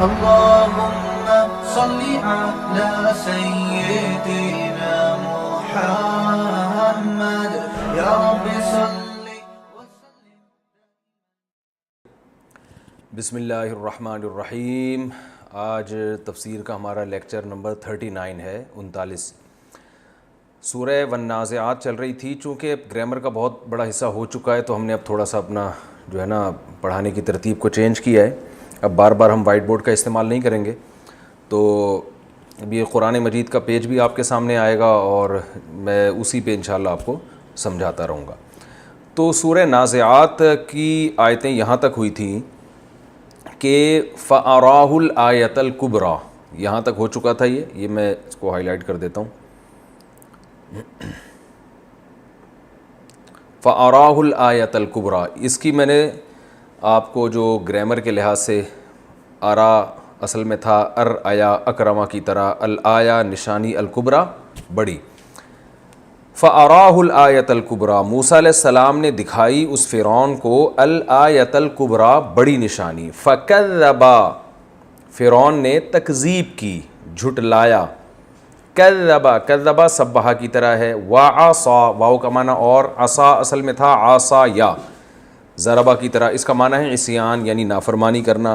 اللهم صل على سيدنا محمد يا رب صل وسلم. بسم اللہ الرحمن الرحیم. آج تفسیر کا ہمارا لیکچر نمبر 39 ہے 39. سورہ والنازعات چل رہی تھی. چونکہ گرامر کا بہت بڑا حصہ ہو چکا ہے تو ہم نے اب تھوڑا سا اپنا جو ہے نا پڑھانے کی ترتیب کو چینج کیا ہے. اب بار بار ہم وائٹ بورڈ کا استعمال نہیں کریں گے. تو اب یہ قرآن مجید کا پیج بھی آپ کے سامنے آئے گا اور میں اسی پہ انشاءاللہ آپ کو سمجھاتا رہوں گا. تو سورہ نازعات کی آیتیں یہاں تک ہوئی تھیں کہ فَأَرَاهُ الْآيَةَ الْكُبْرَى. یہاں تک ہو چکا تھا. یہ میں اس کو ہائی لائٹ کر دیتا ہوں. فَأَرَاهُ الْآيَةَ الْكُبْرَى. اس کی میں نے آپ کو جو گرامر کے لحاظ سے آرا اصل میں تھا آیا اکرما کی طرح، الآیا نشانی الکبریٰ بڑی. فَأَرَاهُ الْآيَةَ الْكُبْرَى. موسیٰ علیہ السلام نے دکھائی اس فرعون کو الآیۃ الکبریٰ بڑی نشانی. فَكَذَّبَ. فرعون نے تکذیب کی، جھٹلایا. کذب سبح کی طرح ہے. وعصا، واو کا معنی اور، عصا اصل میں تھا عصا یا ضربہ کی طرح. اس کا معنی ہے عصیان یعنی نافرمانی کرنا.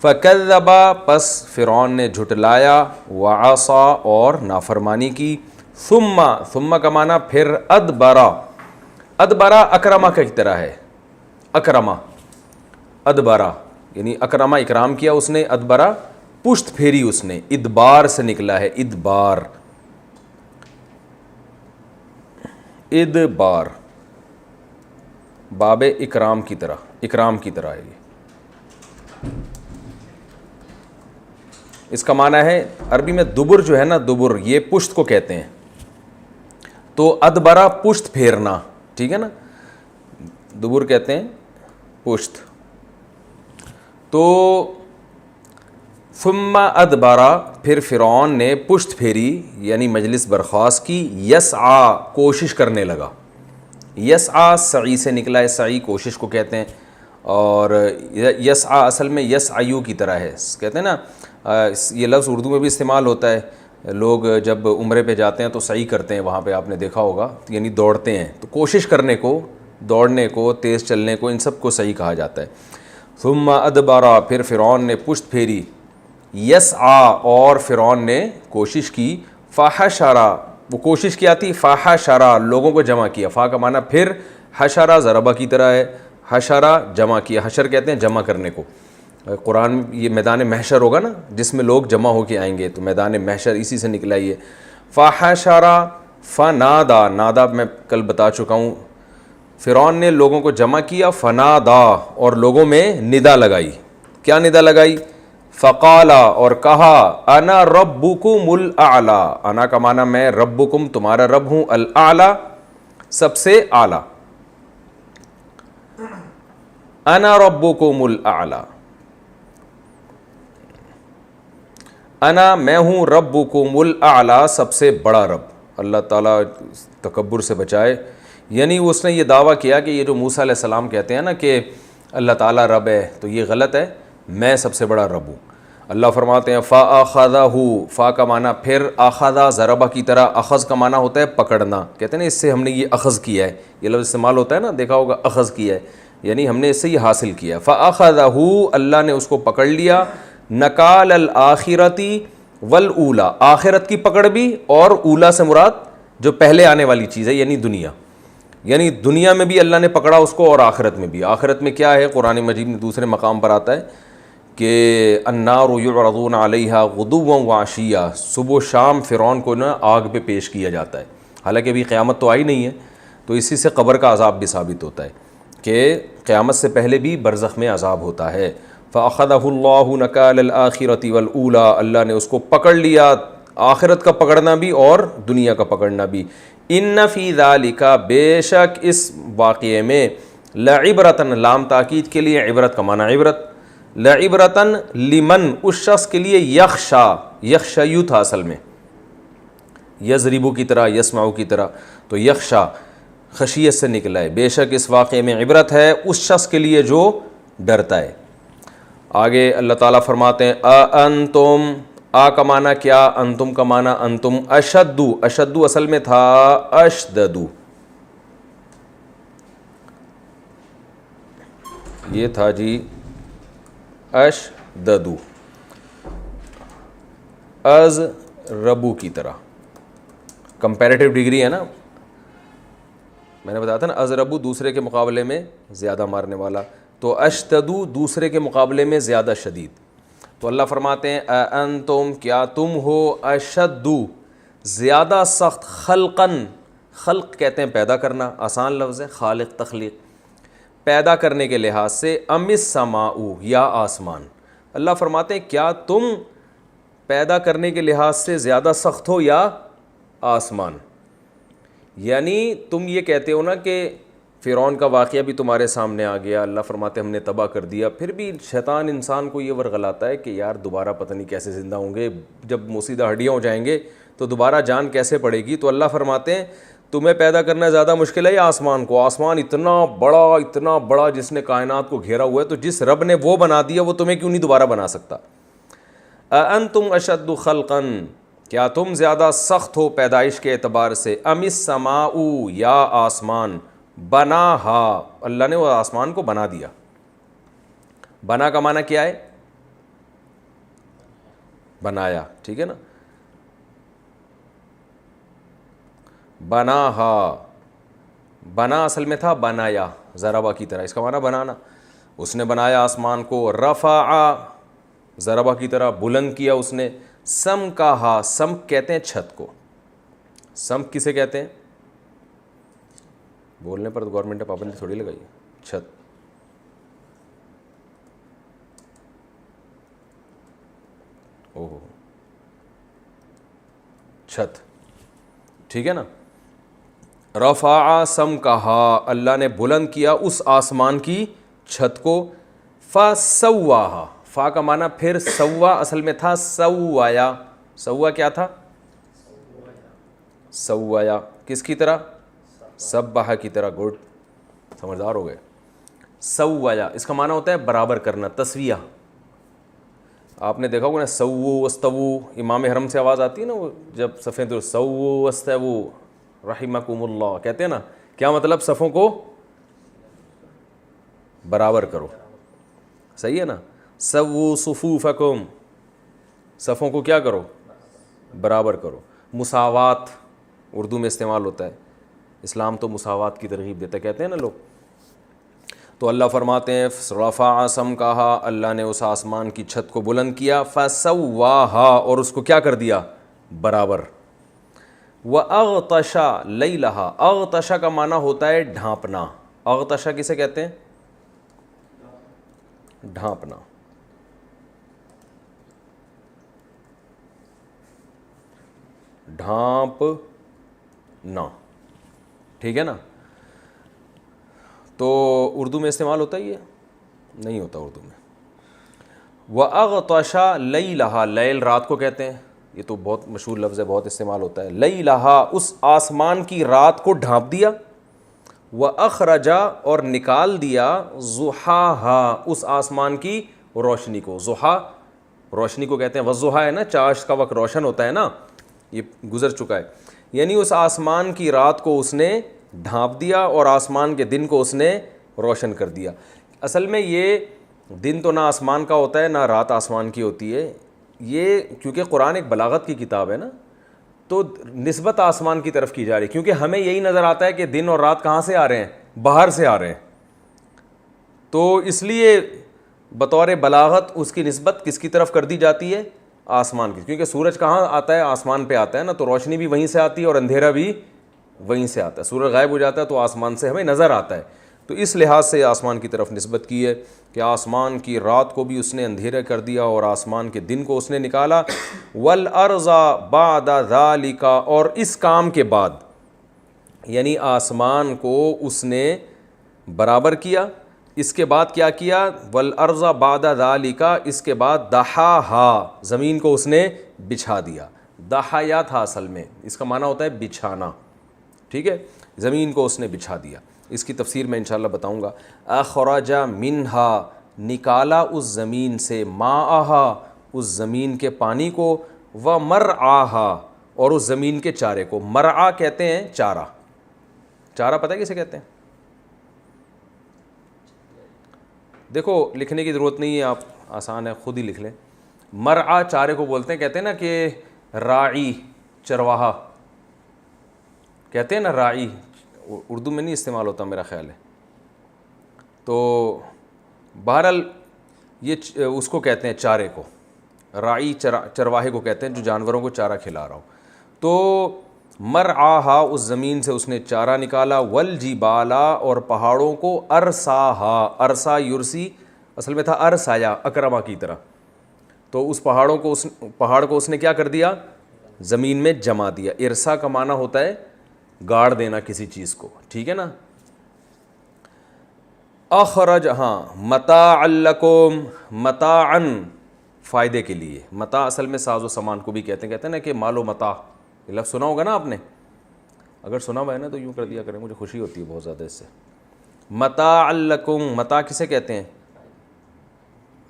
فَكَذَّبَ، پس فرعون نے جھٹلایا، وعصا اور نافرمانی کی. ثم کا معنی پھر، ادبرا اکرما کی طرح ہے. اکرما ادبرا یعنی اکرما اکرام کیا اس نے، ادبرا پشت پھیری اس نے. ادبار سے نکلا ہے، ادبار باب اکرام کی طرح ہے. یہ اس کا معنی ہے عربی میں دبر جو ہے نا، دبر یہ پشت کو کہتے ہیں. تو ادبرا پشت پھیرنا، ٹھیک ہے نا، دبر کہتے ہیں پشت. تو ثم ادبرا، پھر فرعون نے پشت پھیری یعنی مجلس برخاست کی. یسعی، کوشش کرنے لگا. یسعی سعی سے نکلا ہے، سعی کوشش کو کہتے ہیں. اور یسعی اصل میں یسعیو کی طرح ہے. کہتے ہیں نا، یہ لفظ اردو میں بھی استعمال ہوتا ہے. لوگ جب عمرے پہ جاتے ہیں تو سعی کرتے ہیں، وہاں پہ آپ نے دیکھا ہوگا، یعنی دوڑتے ہیں. تو کوشش کرنے کو، دوڑنے کو، تیز چلنے کو، ان سب کو سعی کہا جاتا ہے. ثم ادبرا، پھر فرعون نے پشت پھیری. یسعی، اور فرعون نے کوشش کی. فحشرا، وہ کوشش کیا تھی، فحشرا لوگوں کو جمع کیا. فا کا معنی پھر، حشرا ضربہ کی طرح ہے. حشرا جمع کیا. حشر کہتے ہیں جمع کرنے کو. قرآن میں یہ میدان محشر ہوگا نا، جس میں لوگ جمع ہو کے آئیں گے، تو میدان محشر اسی سے نکلا. یہ فحشرا فنادا، نادا میں کل بتا چکا ہوں. فرعون نے لوگوں کو جمع کیا. فنادا، اور لوگوں میں ندا لگائی. کیا ندا لگائی؟ فقالا، اور کہا، انا ربکم الاعلی. انا کا معنی میں، ربکم تمہارا رب ہوں، الاعلی سب سے اعلی. انا ربکم الاعلی، انا میں ہوں، ربکم الاعلی سب سے بڑا رب. اللہ تعالیٰ تکبر سے بچائے. یعنی اس نے یہ دعویٰ کیا کہ یہ جو موسیٰ علیہ السلام کہتے ہیں نا کہ اللہ تعالیٰ رب ہے، تو یہ غلط ہے، میں سب سے بڑا رب ہوں. اللہ فرماتے ہیں فَأَخَذَهُ، فا کا معنی پھر، آخذہ ضربہ کی طرح. اخذ کا معنی ہوتا ہے پکڑنا. کہتے ہیں نا اس سے ہم نے یہ اخذ کیا ہے. یہ لفظ استعمال ہوتا ہے نا، دیکھا ہوگا، اخذ کیا ہے یعنی ہم نے اس سے یہ حاصل کیا. فَأَخَذَهُ، اللہ نے اس کو پکڑ لیا. نکال الآخرتی والاولا، آخرت کی پکڑ بھی، اور اولا سے مراد جو پہلے آنے والی چیز ہے یعنی دنیا. یعنی دنیا میں بھی اللہ نے پکڑا اس کو، اور آخرت میں بھی. آخرت میں کیا ہے؟ قرآن مجید میں دوسرے مقام پر آتا ہے کہ النار یعرضون علیہا غدوا وعشیا، صبح و شام فرعون کو نا آگ پہ پیش کیا جاتا ہے. حالانکہ ابھی قیامت تو آئی نہیں ہے. تو اسی سے قبر کا عذاب بھی ثابت ہوتا ہے کہ قیامت سے پہلے بھی برزخ میں عذاب ہوتا ہے. فَأَخَذَهُ اللَّهُ نَكَالَ الْآخِرَةِ وَالْأُولَى، اللہ نے اس کو پکڑ لیا، آخرت کا پکڑنا بھی اور دنیا کا پکڑنا بھی. اِنَّ فِي ذَلِكَ، بے شک اس واقعے میں، لَعِبْرَةً، لام تاکید کے لیے، عبرت کا معنی عبرت. لَعِبْرَةً لِمَن، اس شخص کے لیے، یخشا، یخشیو تھا اصل میں، یضربو کی طرح، یسمعو کی طرح. تو یخشا خشیت سے نکلا ہے. بے شک اس واقعے میں عبرت ہے اس شخص کے لیے جو ڈرتا ہے. آگے اللہ تعالیٰ فرماتے ہیں انتم، آ کا معنی کیا، انتم کا معنی انتم، اشدو، اشدو اصل میں تھا اشددو، یہ تھا جی اشددو، از ربو کی طرح، کمپیریٹیو ڈگری ہے نا، میں نے بتایا تھا نا از ربو دوسرے کے مقابلے میں زیادہ مارنے والا، تو اشتدو دوسرے کے مقابلے میں زیادہ شدید. تو اللہ فرماتے ہیں انتم، کیا تم ہو، اشدو زیادہ سخت، خلقن، خلق کہتے ہیں پیدا کرنا، آسان لفظ ہے، خالق تخلیق، پیدا کرنے کے لحاظ سے، ام السماء یا آسمان. اللہ فرماتے ہیں کیا تم پیدا کرنے کے لحاظ سے زیادہ سخت ہو یا آسمان. یعنی تم یہ کہتے ہو نا کہ فرعون کا واقعہ بھی تمہارے سامنے آ گیا، اللہ فرماتے ہم نے تباہ کر دیا، پھر بھی شیطان انسان کو یہ ورغلاتا ہے کہ یار دوبارہ پتہ نہیں کیسے زندہ ہوں گے، جب موسیدہ ہڈیاں ہو جائیں گے تو دوبارہ جان کیسے پڑے گی. تو اللہ فرماتے ہیں تمہیں پیدا کرنا زیادہ مشکل ہے یا آسمان کو؟ آسمان اتنا بڑا جس نے کائنات کو گھیرا ہوا ہے، تو جس رب نے وہ بنا دیا وہ تمہیں کیوں نہیں دوبارہ بنا سکتا. انتم اشد خلقا، کیا تم زیادہ سخت ہو پیدائش کے اعتبار سے، ام السماء یا آسمان، بناہا، اللہ نے وہ آسمان کو بنا دیا. بنا کا معنی کیا ہے؟ بنایا، ٹھیک ہے نا. بناہا، بنا اصل میں تھا بنایا، ضربہ کی طرح، اس کا معنی بنانا. اس نے بنایا آسمان کو. رفع، ضربہ کی طرح بلند کیا اس نے. سم کہا، سم کہتے ہیں چھت کو. سم کسے کہتے ہیں؟ بولنے پر گورنمنٹ نے پابندی تھوڑی لگائی ہے. چھت، اوہ چھت، ٹھیک ہے نا. رفع سم کہا، اللہ نے بلند کیا اس آسمان کی چھت کو. فسواہا، فا کا معنی پھر سوا اصل میں تھا سوایا. سوا کیا تھا؟ سوایا، کس کی طرح؟ سبح کی طرح. گڈ، سمجھدار ہو گئے. سوایا اس کا معنی ہوتا ہے برابر کرنا، تسویہ. آپ نے دیکھا ہوگا نا سووا واستووا، امام حرم سے آواز آتی ہے نا وہ جب صفیں تو سووا واستووا رحمکم اللہ کہتے ہیں نا، کیا مطلب؟ صفوں کو برابر کرو، صحیح ہے نا. سووا صفوفکم، صفوں کو کیا کرو؟ برابر کرو. مساوات اردو میں استعمال ہوتا ہے، اسلام تو مساوات کی ترغیب دیتا ہے، کہتے ہیں نا لوگ. تو اللہ فرماتے ہیں رفع سم کہا، اللہ نے اس آسمان کی چھت کو بلند کیا. فسواہا، اور اس کو کیا کر دیا؟ برابر. وَأَغْطَشَ لَيْلَهَا، اغطشا کا معنی ہوتا ہے ڈھانپنا. اغطشا کسے کہتے ہیں؟ ڈھانپنا. ڈھانپنا، ٹھیک ہے نا. تو اردو میں استعمال ہوتا ہی ہے؟ نہیں ہوتا اردو میں. وَأَغْطَشَ لَيْلَهَا، لیل رات کو کہتے ہیں، یہ تو بہت مشہور لفظ ہے، بہت استعمال ہوتا ہے. لَيْلَهَا، اس آسمان کی رات کو ڈھانپ دیا. وَأَخْرَجَ، اور نکال دیا. ضُحَاهَا، اس آسمان کی روشنی کو. ضحیٰ روشنی کو کہتے ہیں. والضحیٰ ہے نا، چاش کا وقت روشن ہوتا ہے نا، یہ گزر چکا ہے. یعنی اس آسمان کی رات کو اس نے ڈھانپ دیا اور آسمان کے دن کو اس نے روشن کر دیا. اصل میں یہ دن تو نہ آسمان کا ہوتا ہے نہ رات آسمان کی ہوتی ہے. یہ کیونکہ قرآن ایک بلاغت کی کتاب ہے نا، تو نسبت آسمان کی طرف کی جا رہی ہے، کیونکہ ہمیں یہی نظر آتا ہے کہ دن اور رات کہاں سے آ رہے ہیں؟ باہر سے آ رہے ہیں. تو اس لیے بطور بلاغت اس کی نسبت کس کی طرف کر دی جاتی ہے؟ آسمان کی، کیونکہ سورج کہاں آتا ہے؟ آسمان پہ آتا ہے نا، تو روشنی بھی وہیں سے آتی ہے اور اندھیرا بھی وہیں سے آتا ہے. سورج غائب ہو جاتا ہے تو آسمان سے ہمیں نظر آتا ہے. تو اس لحاظ سے آسمان کی طرف نسبت کی ہے کہ آسمان کی رات کو بھی اس نے اندھیرا کر دیا اور آسمان کے دن کو اس نے نکالا. والارض بعد ذالک، اور اس کام کے بعد، یعنی آسمان کو اس نے برابر کیا. اس کے بعد کیا کیا؟ والارض بعد ذالک، اس کے بعد دحاہا، زمین کو اس نے بچھا دیا. دحایا تھا اصل میں، اس کا معنی ہوتا ہے بچھانا، ٹھیک ہے. زمین کو اس نے بچھا دیا. اس کی تفسیر میں انشاءاللہ بتاؤں گا. اخرج منہا، نکالا اس زمین سے، ماءہا اس زمین کے پانی کو، و مرعاہا اور اس زمین کے چارے کو۔ مرعا کہتے ہیں چارہ، چارہ پتہ ہے کسے کہتے ہیں؟ دیکھو لکھنے کی ضرورت نہیں ہے، آپ آسان ہے خود ہی لکھ لیں۔ مرعا چارے کو بولتے ہیں، کہتے ہیں نا کہ راعی چرواہا کہتے ہیں نا، راعی اردو میں نہیں استعمال ہوتا میرا خیال ہے، تو بہرحال یہ اس کو کہتے ہیں چارے کو، راعی چرواہے کو کہتے ہیں جو جانوروں کو چارہ کھلا رہا ہو۔ تو مرعاہا اس زمین سے اس نے چارہ نکالا، والجبالا اور پہاڑوں کو، ارساہا ارسا یرسی اصل میں تھا ارسایا اکرما کی طرح، تو اس پہاڑ کو اس نے کیا کر دیا؟ زمین میں جما دیا۔ ارسا کا معنی ہوتا ہے گاڑ دینا کسی چیز کو، ٹھیک ہے نا۔ اخرج ہاں متاعا لکم، متاعا فائدے کے لیے، متاع اصل میں ساز و سامان کو بھی کہتے ہیں نا کہ مال و متاع، یہ لفظ سنا ہوگا نا آپ نے، اگر سنا ہوا ہے نا تو یوں کر دیا کریں، مجھے خوشی ہوتی ہے بہت زیادہ اس سے۔ متاعا لکم، متاع کسے کہتے ہیں؟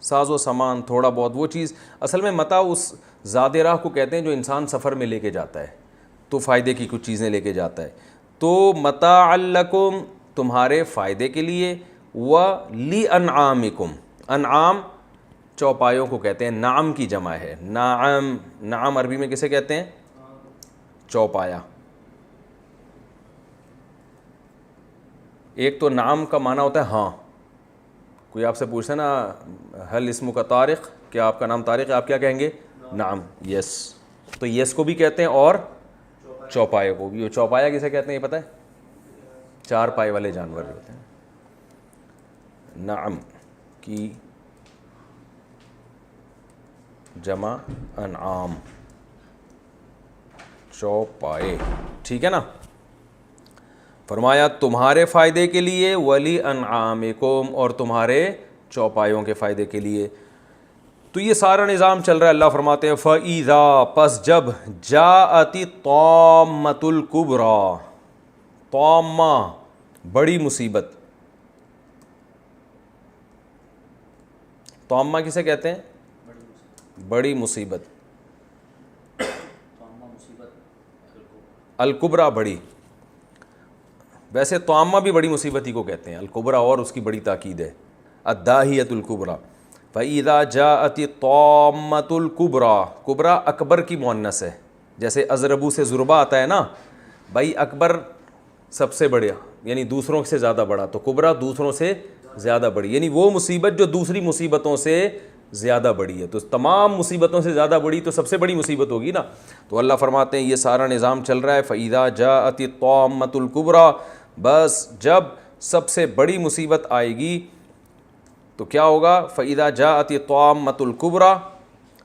ساز و سامان، تھوڑا بہت وہ چیز، اصل میں متاع اس زاد راہ کو کہتے ہیں جو انسان سفر میں لے کے جاتا ہے، تو فائدے کی کچھ چیزیں لے کے جاتا ہے۔ تو متاعا لکم تمہارے فائدے کے لیے، وَلِأَنْعَامِكُمْ انعام چوپایوں کو کہتے ہیں، نعم کی جمع ہے، نعم، نعم عربی میں کسے کہتے ہیں؟ چوپایا۔ ایک تو نعم کا معنی ہوتا ہے ہاں، کوئی آپ سے پوچھتا ہے نا حل اسمک طارق، کیا آپ کا نام طارق ہے، آپ کیا کہیں گے؟ نعم، یس، تو یس کو بھی کہتے ہیں اور چوپایے کو بھی۔ چوپایا کسے کہتے ہیں یہ پتہ ہے؟ چار پائے والے جانور ہوتے ہیں، نعم کی جمع انعام، چوپائے، ٹھیک ہے نا۔ فرمایا تمہارے فائدے کے لیے، ولی انعامکم اور تمہارے چوپایوں کے فائدے کے لیے۔ تو یہ سارا نظام چل رہا ہے، اللہ فرماتے ہیں فَإِذَا پس جب جاءت الطامۃ الکبریٰ، طامہ بڑی مصیبت، طامہ کسے کہتے ہیں؟ بڑی مصیبت، الکبریٰ بڑی، ویسے طامہ بھی بڑی مصیبت ہی کو کہتے ہیں، الکبریٰ اور اس کی بڑی تاکید ہے، الداہیۃ الکبریٰ۔ فَإِذَا جَاءَتِ الطَّامَّةُ الْكُبْرَىٰ، کبریٰ اکبر کی مؤنث ہے، جیسے اضربو سے ضربہ آتا ہے نا، بھائی اکبر سب سے بڑا یعنی دوسروں سے زیادہ بڑا، تو کبریٰ دوسروں سے زیادہ بڑی، یعنی وہ مصیبت جو دوسری مصیبتوں سے زیادہ بڑی ہے، تو تمام مصیبتوں سے زیادہ بڑی تو سب سے بڑی مصیبت ہوگی نا۔ تو اللہ فرماتے ہیں یہ سارا نظام چل رہا ہے، فَإِذَا جَاءَتِ الطَّامَّةُ الْكُبْرَىٰ، بس جب سب سے بڑی مصیبت آئے گی تو کیا ہوگا؟ فَإِذَا جَاءَتِ الطَّامَّةُ الْكُبْرَىٰ،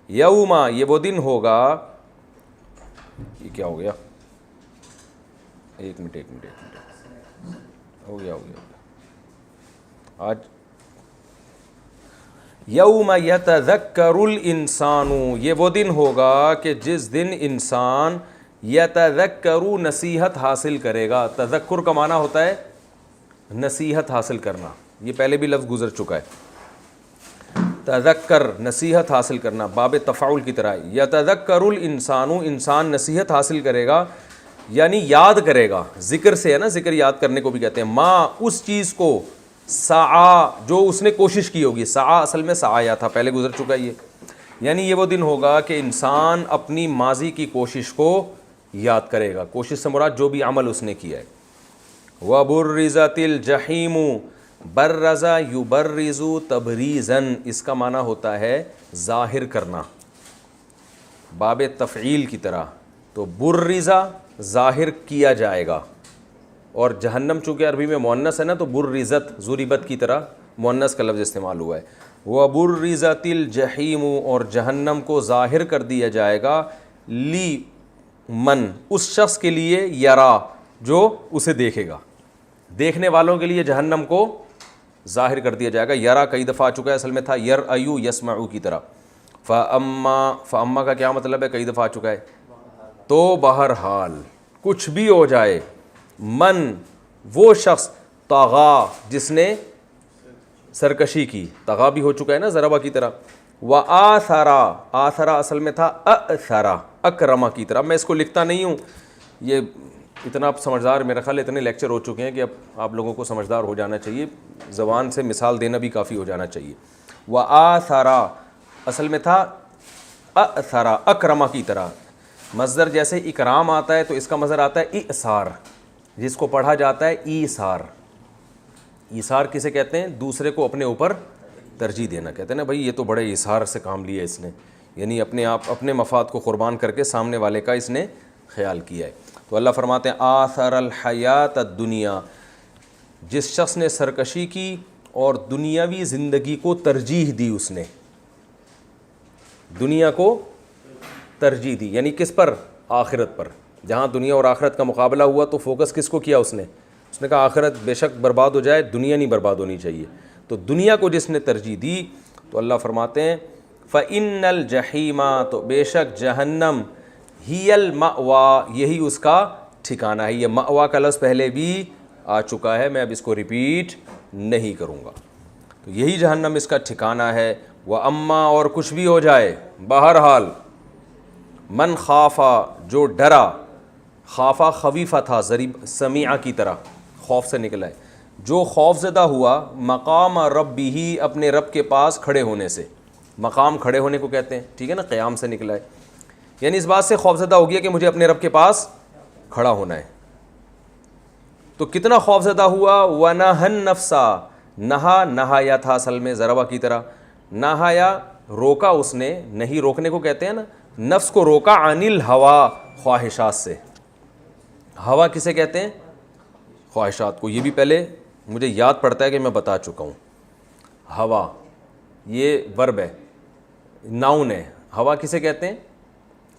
یوما یہ وہ دن ہوگا، یہ کیا ہو گیا؟ ایک منٹ ہو گیا آج، یوم یتذکر الانسان، یہ وہ دن ہوگا کہ جس دن انسان یتذکر نصیحت حاصل کرے گا۔ تذکر کا معنی ہوتا ہے نصیحت حاصل کرنا، یہ پہلے بھی لفظ گزر چکا ہے، تذکر نصیحت حاصل کرنا، باب تفاعل کی طرح۔ یتذکر الانسان، انسان نصیحت حاصل کرے گا یعنی یاد کرے گا، ذکر سے ہے نا، ذکر یاد کرنے کو بھی کہتے ہیں، ما اس چیز کو، سعا جو اس نے کوشش کی ہوگی، سعا اصل میں سعایا تھا، پہلے گزر چکا یہ، یعنی یہ وہ دن ہوگا کہ انسان اپنی ماضی کی کوشش کو یاد کرے گا، کوشش سے مراد جو بھی عمل اس نے کیا ہے۔ وَبُرِّزَتِ الْجَحِيمُ، برزا یبرز تبریزن، اس کا معنی ہوتا ہے ظاہر کرنا، باب تفعیل کی طرح، تو برزا ظاہر کیا جائے گا، اور جہنم چونکہ عربی میں مؤنث ہے نا تو برزت ضربت کی طرح مؤنث کا لفظ استعمال ہوا ہے۔ وَبُرِّزَتِ الْجَحِيمُ اور جہنم کو ظاہر کر دیا جائے گا، لی من اس شخص کے لیے، یرا جو اسے دیکھے گا، دیکھنے والوں کے لیے جہنم کو ظاہر کر دیا جائے گا۔ یرا کئی دفعہ آ چکا ہے، اصل میں تھا یرأیو یسمعو کی طرح، فَأَمَّا کا کیا مطلب ہے؟ کئی دفعہ آ چکا ہے، تو بہرحال کچھ بھی ہو جائے، من وہ شخص، طغا جس نے سرکشی کی، طغا بھی ہو چکا ہے نا ضربہ کی طرح. وآثرا، آثرا اصل میں تھا اثرا، اکرما کی طرح. میں اس کو لکھتا نہیں ہوں، یہ اتنا آپ سمجھدار، میرا خیال اتنے لیکچر ہو چکے ہیں کہ اب آپ لوگوں کو سمجھدار ہو جانا چاہیے، زبان سے مثال دینا بھی کافی ہو جانا چاہیے. وآثرا اصل میں تھا اثرا، اکرما کی طرح. مصدر جیسے اکرام آتا ہے تو اس کا مصدر آتا ہے ایثار، جس کو پڑھا جاتا ہے ایثار. ایثار کسے کہتے ہیں؟ دوسرے کو اپنے اوپر ترجیح دینا. کہتے ہیں نا بھائی یہ تو بڑے ایثار سے کام لیا اس نے، یعنی اپنے مفاد کو قربان کر کے سامنے والے کا اس نے خیال کیا ہے. تو اللہ فرماتے ہیں آثر الحیات الدنیا، جس شخص نے سرکشی کی اور دنیاوی زندگی کو ترجیح دی، اس نے دنیا کو ترجیح دی. یعنی کس پر؟ آخرت پر. جہاں دنیا اور آخرت کا مقابلہ ہوا تو فوکس کس کو کیا اس نے کہا آخرت بے شک برباد ہو جائے، دنیا نہیں برباد ہونی چاہیے. تو دنیا کو جس نے ترجیح دی تو اللہ فرماتے ہیں فَإِنَّ الْجَحِيمَ، تو بے شک جہنم، ہی المأویٰ، یہی اس کا ٹھکانہ ہے. یہ مأویٰ کا لفظ پہلے بھی آ چکا ہے، میں اب اس کو ریپیٹ نہیں کروں گا. تو یہی جہنم اس کا ٹھکانہ ہے. وَأَمَّا، اور کچھ بھی ہو جائے، بہرحال من خافا، جو ڈرا، خافا خفیفہ تھا، ضریب سمیعہ کی طرح، خوف سے نکلا ہے، جو خوف زدہ ہوا مقام ربہ، اپنے رب کے پاس کھڑے ہونے سے. مقام کھڑے ہونے کو کہتے ہیں، ٹھیک ہے نا، قیام سے نکلا ہے. یعنی اس بات سے خوف زدہ ہو گیا کہ مجھے اپنے رب کے پاس کھڑا ہونا ہے. تو کتنا خوف زدہ ہوا؟ وَنَهَا النَّفْسَ، نہایا تھا اصل میں ضربہ کی طرح. نہایا روکا اس نے، نہیں روکنے کو کہتے ہیں نا، نفس کو روکا عن الہوا، خواہشات سے. ہوا کسے کہتے ہیں؟ خواہشات کو. یہ بھی پہلے مجھے یاد پڑتا ہے کہ میں بتا چکا ہوں. ہوا یہ ورب ہے، ناؤن ہے. ہوا کسے کہتے ہیں؟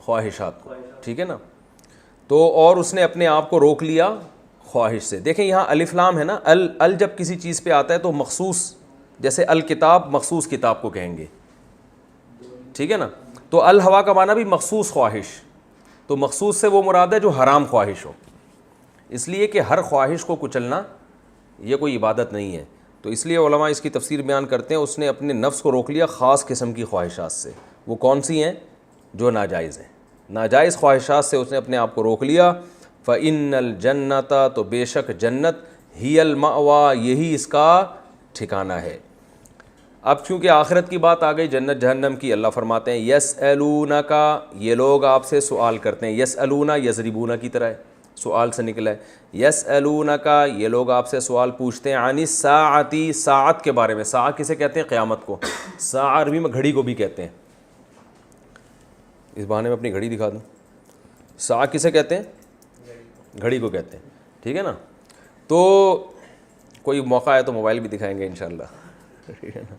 خواہشات کو، ٹھیک ہے نا. تو اور اس نے اپنے آپ کو روک لیا خواہش سے. دیکھیں یہاں الف لام ہے نا، ال جب کسی چیز پہ آتا ہے تو مخصوص، جیسے الکتاب مخصوص کتاب کو کہیں گے، ٹھیک ہے نا. تو الہوا کا معنی بھی مخصوص خواہش. تو مخصوص سے وہ مراد ہے جو حرام خواہش ہو، اس لیے کہ ہر خواہش کو کچلنا یہ کوئی عبادت نہیں ہے. تو اس لیے علماء اس کی تفسیر بیان کرتے ہیں اس نے اپنے نفس کو روک لیا خاص قسم کی خواہشات سے. وہ کون سی ہیں؟ جو ناجائز ہیں. ناجائز خواہشات سے اس نے اپنے آپ کو روک لیا. فَإِنَّ الْجَنَّةَ، تو بے شک جنت، ہی المأویٰ، یہی اس کا ٹھکانہ ہے. اب چونکہ آخرت کی بات آ گئی، جنت جہنم کی، اللہ فرماتے ہیں یسألونک، یہ لوگ آپ سے سوال کرتے ہیں. یسألون یضربون کی طرح ہے، سوال سے نکلا ہے. یسألونک، یہ لوگ آپ سے سوال پوچھتے ہیں. عن الساعۃ، ساعت کے بارے میں. ساعت کسے کہتے ہیں؟ قیامت کو. ساعہ عربی میں گھڑی کو بھی کہتے ہیں. اس بہانے میں اپنی گھڑی دکھا دوں. ساعہ کسے کہتے ہیں؟ گھڑی کو کہتے ہیں، ٹھیک ہے نا. تو کوئی موقع ہے تو موبائل بھی دکھائیں گے انشاءاللہ، ٹھیک ہے نا.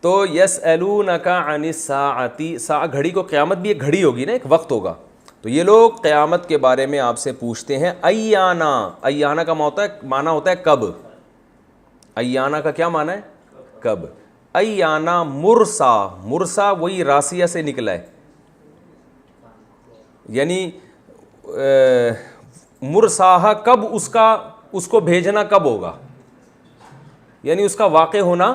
تو یسألونک عن الساعۃ، ساعہ گھڑی کو، قیامت بھی ایک گھڑی ہوگی نا، ایک وقت ہوگا. تو یہ لوگ قیامت کے بارے میں آپ سے پوچھتے ہیں. ایانا، ایانا کا معنی ہوتا ہے کب. ایانا کا کیا معنی ہے؟ کب. ایانا مرسا، مرسا وہی راسیہ سے نکلا ہے، یعنی مرساہا، کب اس کو بھیجنا کب ہوگا، یعنی اس کا واقع ہونا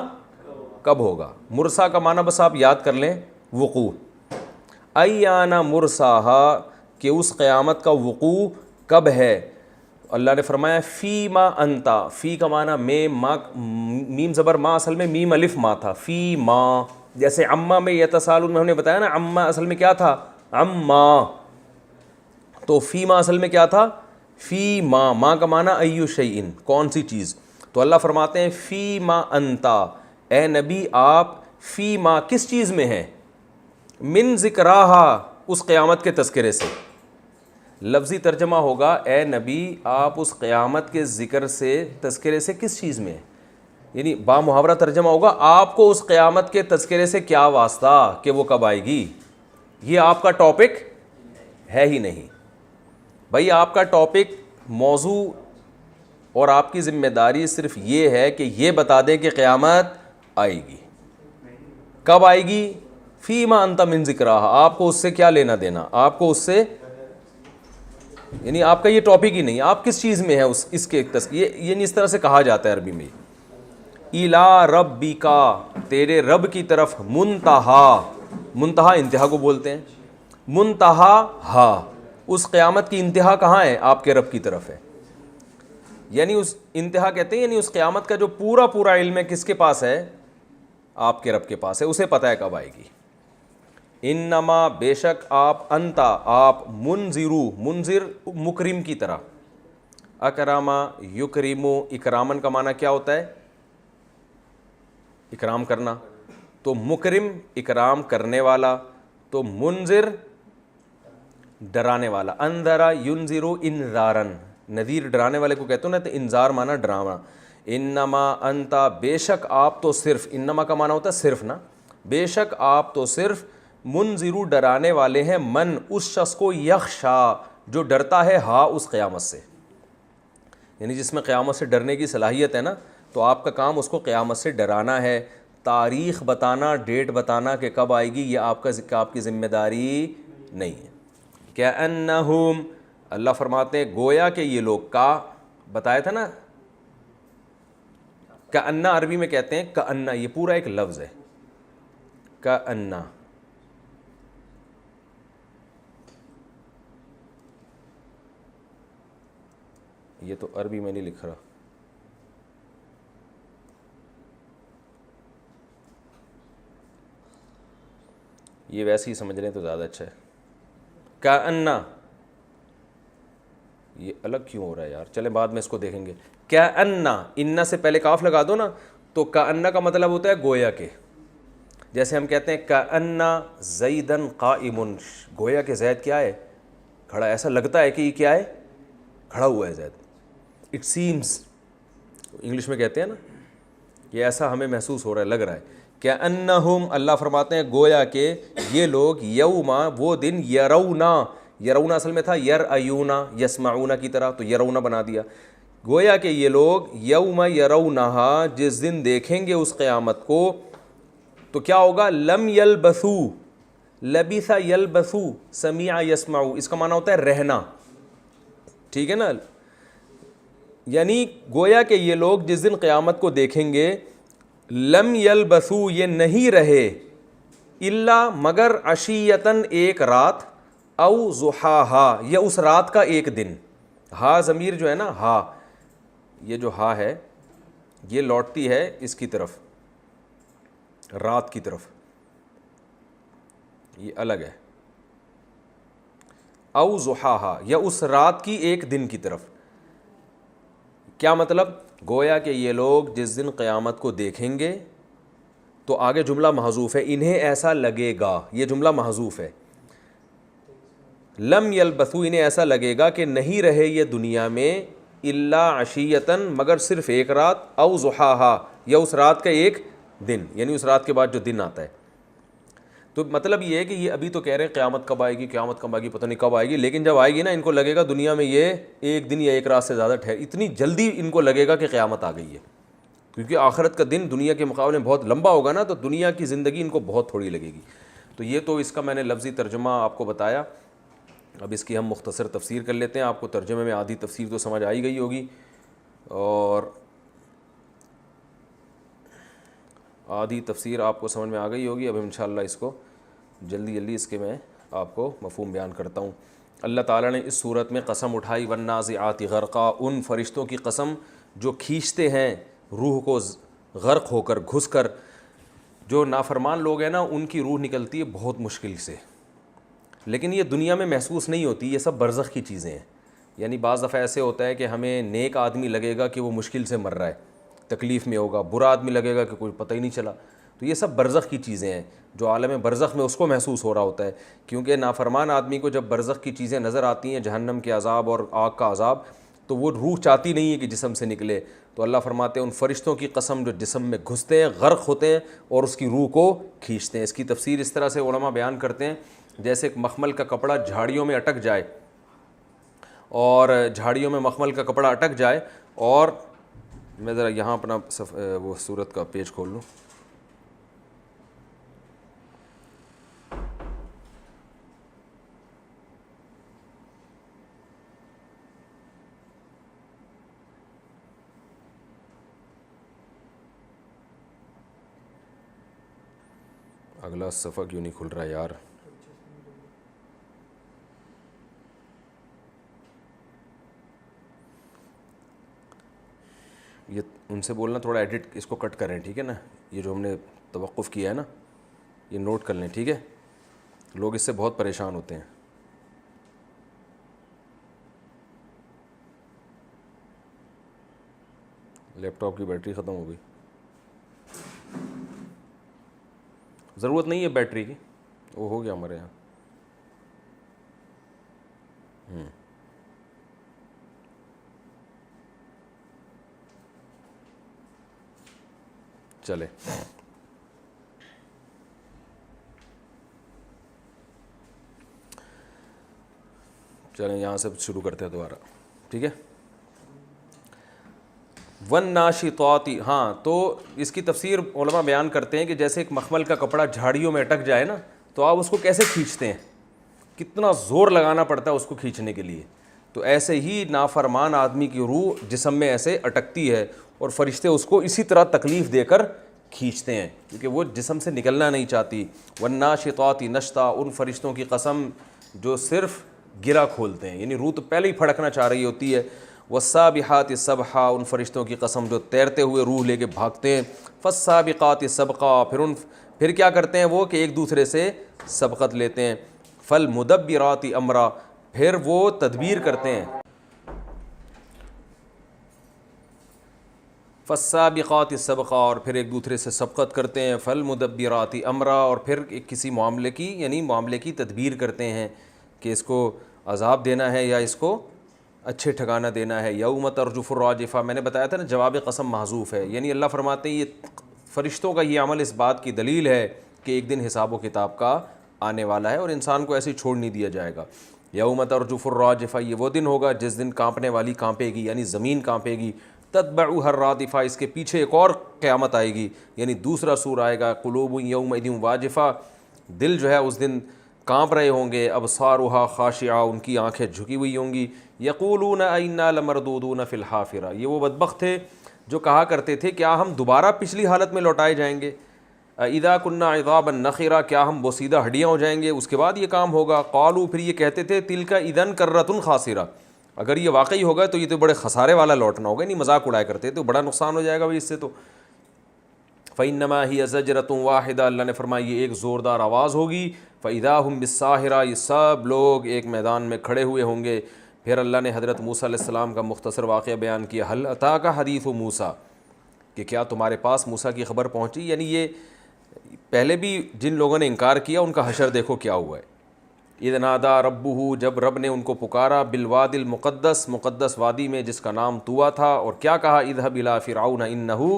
کب ہوگا. مرسا کا معنی بس آپ یاد کر لیں، وقوع. ایانا مرساہا، کہ اس قیامت کا وقوع کب ہے. اللہ نے فرمایا فی ما انتا، فی کا معنی میں، میم زبر ما اصل میں میم الف ما تھا. فی ما، جیسے عما میں یتسالون میں ہم نے بتایا نا، عما اصل میں کیا تھا؟ عما. تو فی ما اصل میں کیا تھا؟ فی ما. ما کا معنی ایو شیئن، کون سی چیز. تو اللہ فرماتے ہیں فی ما انتا، اے نبی آپ فی ما، کس چیز میں ہیں؟ من ذکراہا، اس قیامت کے تذکرے سے. لفظی ترجمہ ہوگا اے نبی آپ اس قیامت کے ذکر سے، تذکرے سے کس چیز میں ہیں. یعنی با محاورہ ترجمہ ہوگا آپ کو اس قیامت کے تذکرے سے کیا واسطہ کہ وہ کب آئے گی. یہ آپ کا ٹاپک ہے ہی نہیں بھائی. آپ کا ٹاپک، موضوع اور آپ کی ذمہ داری صرف یہ ہے کہ یہ بتا دیں کہ قیامت آئے گی. کب آئے گی؟ فی ما انت من ذکراہا، آپ کو اس سے کیا لینا دینا، آپ کو اس سے، یعنی آپ کا یہ ٹاپک ہی نہیں، آپ کس چیز میں ہے اس کے یعنی اس طرح سے کہا جاتا ہے عربی میں. الا ربکا تیرے رب کی طرف منتہا، منتہا انتہا کو بولتے ہیں، منتہا ہا، اس قیامت کی انتہا کہاں ہے؟ آپ کے رب کی طرف ہے. یعنی اس انتہا کہتے ہیں یعنی اس قیامت کا جو پورا پورا علم ہے کس کے پاس ہے؟ آپ کے رب کے پاس ہے، اسے پتہ ہے کب آئے گی. انما بے شک آپ، انتا آپ، منذرو منذر مکرم کی طرح، اکراما یکرمو اکرامن کا معنی کیا ہوتا ہے؟ اکرام کرنا، تو مکرم اکرام کرنے والا، تو منذر ڈرانے والا. انذرا ینذرو انذارن، نذیر ڈرانے والے کو کہتے ہو نا، تو انذار معنی ڈرانا. انما انتا بے شک آپ تو صرف، انما کا معنی ہوتا ہے صرف نا، بے شک آپ تو صرف منذرو ڈرانے والے ہیں، من اس شخص کو، یخشا جو ڈرتا ہے، ہا اس قیامت سے، یعنی جس میں قیامت سے ڈرنے کی صلاحیت ہے نا، تو آپ کا کام اس کو قیامت سے ڈرانا ہے. تاریخ بتانا، ڈیٹ بتانا کہ کب آئے گی، یہ آپ کی ذمہ داری نہیں ہے. کأنہم، اللہ فرماتے ہیں گویا کہ یہ لوگ، کا بتایا تھا نا، کأنہ عربی میں کہتے ہیں کأنہ، یہ پورا ایک لفظ ہے کأنہ. یہ تو عربی میں نہیں لکھ رہا، یہ ویسے ہی سمجھ رہے ہیں تو زیادہ اچھا ہے. کأنہ، یہ الگ کیوں ہو رہا ہے یار، چلیں بعد میں اس کو دیکھیں گے. کأنہ، انہ سے پہلے کاف لگا دو نا، تو کأنہ کا مطلب ہوتا ہے گویا کہ. جیسے ہم کہتے ہیں کأنہ زیدن قائم، گویا کہ زید کیا ہے؟ کھڑا. ایسا لگتا ہے کہ یہ کیا ہے؟ کھڑا ہوا ہے زید. اٹ سیمز، انگلش میں کہتے ہیں نا، یہ ایسا ہمیں محسوس ہو رہا ہے، لگ رہا ہے. کأنہم، اللہ فرماتے ہیں گویا کہ یہ لوگ، یوما وہ دن، یرونا، یرونا اصل میں تھا یرایونا یسمعونا کی طرح، تو یرونا بنا دیا. گویا کہ یہ لوگ یوم یرونہا، جس دن دیکھیں گے اس قیامت کو، تو کیا ہوگا؟ لم یلبثو، لبث یلبثو، سمیع یسمعو، اس کا معنی ہوتا ہے رہنا، ٹھیک ہے نا. یعنی گویا کہ یہ لوگ جس دن قیامت کو دیکھیں گے، لم یلبثو یہ نہیں رہے، الا مگر، عشیتن ایک رات، او ضحاہا یا اس رات کا ایک دن. ہا ضمیر جو ہے نا، ہا، یہ جو ہا ہے یہ لوٹتی ہے اس کی طرف، رات کی طرف، یہ الگ ہے. او ضحاہا یا اس رات کی ایک دن کی طرف. کیا مطلب؟ گویا کہ یہ لوگ جس دن قیامت کو دیکھیں گے، تو آگے جملہ محذوف ہے، انہیں ایسا لگے گا، یہ جملہ محذوف ہے. لم یلبثو انہیں ایسا لگے گا کہ نہیں رہے یہ دنیا میں، الا عشیتن مگر صرف ایک رات، او ضحاہا یا اس رات کا ایک دن، یعنی اس رات کے بعد جو دن آتا ہے. تو مطلب یہ ہے کہ یہ ابھی تو کہہ رہے ہیں قیامت کب آئے گی، قیامت کب آئے گی، پتہ نہیں کب آئے گی، لیکن جب آئے گی نا ان کو لگے گا دنیا میں یہ ایک دن یا ایک رات سے زیادہ اتنی جلدی ان کو لگے گا کہ قیامت آ گئی ہے. کیونکہ آخرت کا دن دنیا کے مقابلے میں بہت لمبا ہوگا نا، تو دنیا کی زندگی ان کو بہت تھوڑی لگے گی. تو یہ تو اس کا میں نے لفظی ترجمہ آپ کو بتایا. اب اس کی ہم مختصر تفسیر کر لیتے ہیں. آپ کو ترجمے میں آدھی تفسیر تو سمجھ آئی گئی ہوگی، اور آدھی تفسیر آپ کو سمجھ میں آ گئی ہوگی. اب انشاءاللہ اس کو جلدی اس کے میں آپ کو مفہوم بیان کرتا ہوں. اللہ تعالیٰ نے اس صورت میں قسم اٹھائی، والنازعات غرقا، ان فرشتوں کی قسم جو کھینچتے ہیں روح کو غرق ہو کر، گھس کر. جو نافرمان لوگ ہیں نا، ان کی روح نکلتی ہے بہت مشکل سے، لیکن یہ دنیا میں محسوس نہیں ہوتی، یہ سب برزخ کی چیزیں ہیں. یعنی بعض دفعہ ایسے ہوتا ہے کہ ہمیں نیک آدمی لگے گا کہ وہ مشکل سے مر رہا ہے، تکلیف میں ہوگا، برا آدمی لگے گا کہ کوئی پتہ ہی نہیں چلا. تو یہ سب برزخ کی چیزیں ہیں، جو عالم برزخ میں اس کو محسوس ہو رہا ہوتا ہے. کیونکہ نافرمان آدمی کو جب برزخ کی چیزیں نظر آتی ہیں، جہنم کے عذاب اور آگ کا عذاب، تو وہ روح چاہتی نہیں ہے کہ جسم سے نکلے. تو اللہ فرماتے ہیں ان فرشتوں کی قسم جو جسم میں گھستے ہیں، غرق ہوتے ہیں اور اس کی روح کو کھینچتے ہیں. اس کی تفسیر اس طرح سے علماء بیان کرتے ہیں، جیسے ایک مخمل کا کپڑا جھاڑیوں میں اٹک جائے، اور جھاڑیوں میں مخمل کا کپڑا اٹک جائے، اور میں ذرا یہاں اپنا وہ سورت کا پیج کھول لوں. اگلا صفحہ کیوں نہیں کھل رہا یار؟ یہ ان سے بولنا تھوڑا ایڈٹ اس کو کٹ کریں، ٹھیک ہے نا؟ یہ جو ہم نے توقف کیا ہے نا، یہ نوٹ کر لیں، ٹھیک ہے؟ لوگ اس سے بہت پریشان ہوتے ہیں۔ لیپ ٹاپ کی بیٹری ختم ہو گئی، ضرورت نہیں ہے بیٹری کی، وہ ہو گیا ہمارے یہاں۔ چلے چلیں یہاں سے شروع کرتے ہیں دوبارہ، ٹھیک ہے؟ والناشطات، ہاں تو اس کی تفسیر علماء بیان کرتے ہیں کہ جیسے ایک مخمل کا کپڑا جھاڑیوں میں اٹک جائے نا، تو آپ اس کو کیسے کھینچتے ہیں، کتنا زور لگانا پڑتا ہے اس کو کھینچنے کے لیے، تو ایسے ہی نافرمان آدمی کی روح جسم میں ایسے اٹکتی ہے اور فرشتے اس کو اسی طرح تکلیف دے کر کھینچتے ہیں، کیونکہ وہ جسم سے نکلنا نہیں چاہتی۔ والناشطات نشطا، ان فرشتوں کی قسم جو صرف گرا کھولتے ہیں، یعنی روح تو پہلے ہی پھڑکنا چاہ رہی ہوتی ہے۔ والسابحات سبحا، ان فرشتوں کی قسم جو تیرتے ہوئے روح لے کے بھاگتے ہیں۔ فالسابقات سبقا، پھر کیا کرتے ہیں وہ کہ ایک دوسرے سے سبقت لیتے ہیں۔ فالمدبرات امرا، پھر وہ تدبیر کرتے ہیں۔ فالسابقات سبقا، اور پھر ایک دوسرے سے سبقت کرتے ہیں۔ فالمدبرات امرا، اور پھر کسی معاملے کی یعنی معاملے کی تدبیر کرتے ہیں کہ اس کو عذاب دینا ہے یا اس کو اچھے ٹھکانہ دینا ہے۔ یوم ترجف الراجفہ، میں نے بتایا تھا نا جواب قسم محذوف ہے، یعنی اللہ فرماتے ہیں یہ فرشتوں کا یہ عمل اس بات کی دلیل ہے کہ ایک دن حساب و کتاب کا آنے والا ہے اور انسان کو ایسے ہی چھوڑ نہیں دیا جائے گا۔ یوم ترجف الراجفہ، یہ وہ دن ہوگا جس دن کانپنے والی کانپے گی، یعنی زمین کانپے گی۔ تتبعها الرادفہ، اس کے پیچھے ایک اور قیامت آئے گی، یعنی دوسرا سور آئے گا۔ قلوب یومئذ واجفہ، دل جو ہے اس دن کانپ رہے ہوں گے۔ ابصارها خاشعہ، ان کی آنکھیں جھکی ہوئی ہوں گی۔ یقولون انا لمردودون فی الحافرہ، یہ وہ بدبخت تھے جو کہا کرتے تھے کیا ہم دوبارہ پچھلی حالت میں لوٹائے جائیں گے۔ اذا کنا عظاما نخرہ، کیا ہم بوسیدہ ہڈیاں ہو جائیں گے، اس کے بعد یہ کام ہوگا۔ قالوا، پھر یہ کہتے تھے تلک اذا کرۃ خاسرہ، اگر یہ واقعی ہوگا تو یہ تو بڑے خسارے والا لوٹنا ہوگا، نہیں مذاق اڑایا کرتے تو بڑا نقصان ہو جائے گا بھائی اس سے تو۔ فإنما هي زجرة واحدة، اللہ نے فرمایا یہ ایک زوردار آواز ہوگی۔ فإذا هم بالساہرہ، یہ سب لوگ ایک میدان میں کھڑے ہوئے ہوں گے۔ پھر اللہ نے حضرت موسیٰ علیہ السلام کا مختصر واقعہ بیان کیا۔ هل أتاك حدیث موسیٰ، کہ کیا تمہارے پاس موسیٰ کی خبر پہنچی، یعنی یہ پہلے بھی جن لوگوں نے انکار کیا ان کا حشر دیکھو کیا ہوا ہے۔ اذ نادى ربہ، جب رب نے ان کو پکارا، بالواد المقدس، مقدس وادی میں جس کا نام طویٰ تھا، اور کیا کہا، اذهب الى فرعون انه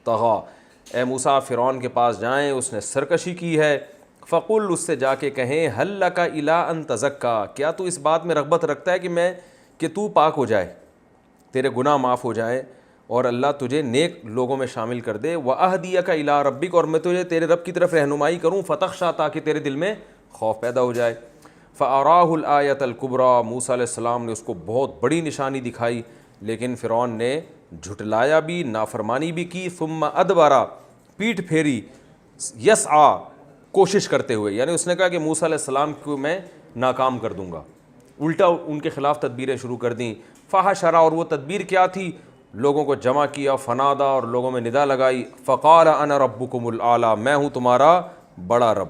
طغى، اے موسیٰ فرعون کے پاس جائیں، اس نے سرکشی کی ہے۔ فقل، اس سے جا کے کہیں، هل لك الى ان تزكى، کیا تو اس بات میں رغبت رکھتا ہے کہ تو پاک ہو جائے، تیرے گناہ معاف ہو جائے اور اللہ تجھے نیک لوگوں میں شامل کر دے۔ وأهديك الى ربك، اور میں تجھے تیرے رب کی طرف رہنمائی کروں، فتخشى، تاکہ تیرے دل میں خوف پیدا ہو جائے۔ فأراہ الآیۃ الکبریٰ، موسیٰ علیہ السلام نے اس کو بہت بڑی نشانی دکھائی، لیکن فرعون نے جھٹلایا بھی، نافرمانی بھی کی۔ ثم ادبر، پیٹھ پھیری، یسعیٰ، کوشش کرتے ہوئے، یعنی اس نے کہا کہ موسیٰ علیہ السلام کو میں ناکام کر دوں گا، الٹا ان کے خلاف تدبیریں شروع کر دیں۔ فحشر، اور وہ تدبیر کیا تھی، لوگوں کو جمع کیا۔ فنادا، اور لوگوں میں ندا لگائی۔ فقال انا ربکم الاعلیٰ، میں ہوں تمہارا بڑا رب۔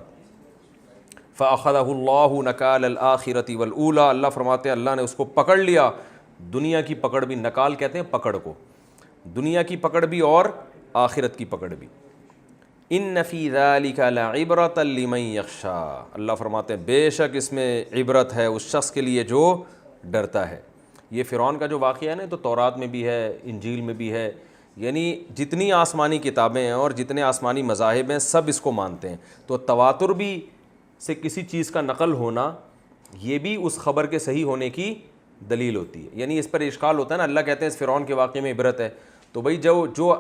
فأخذہ اللہ نکال الآخرۃ والأولیٰ، اللہ فرماتے ہیں اللہ نے اس کو پکڑ لیا، دنیا کی پکڑ بھی، نکال کہتے ہیں پکڑ کو، دنیا کی پکڑ بھی اور آخرت کی پکڑ بھی۔ ان فی ذلک لعبرۃ لمن یخشی، اللہ فرماتے ہیں بے شک اس میں عبرت ہے اس شخص کے لیے جو ڈرتا ہے۔ یہ فرعون کا جو واقعہ ہے نا، تو تورات میں بھی ہے، انجیل میں بھی ہے، یعنی جتنی آسمانی کتابیں ہیں اور جتنے آسمانی مذاہب ہیں سب اس کو مانتے ہیں۔ تو تواتر بھی سے کسی چیز کا نقل ہونا، یہ بھی اس خبر کے صحیح ہونے کی دلیل ہوتی ہے۔ یعنی اس پر اشکال ہوتا ہے نا، اللہ کہتے ہیں اس فرعون کے واقعے میں عبرت ہے، تو بھائی جو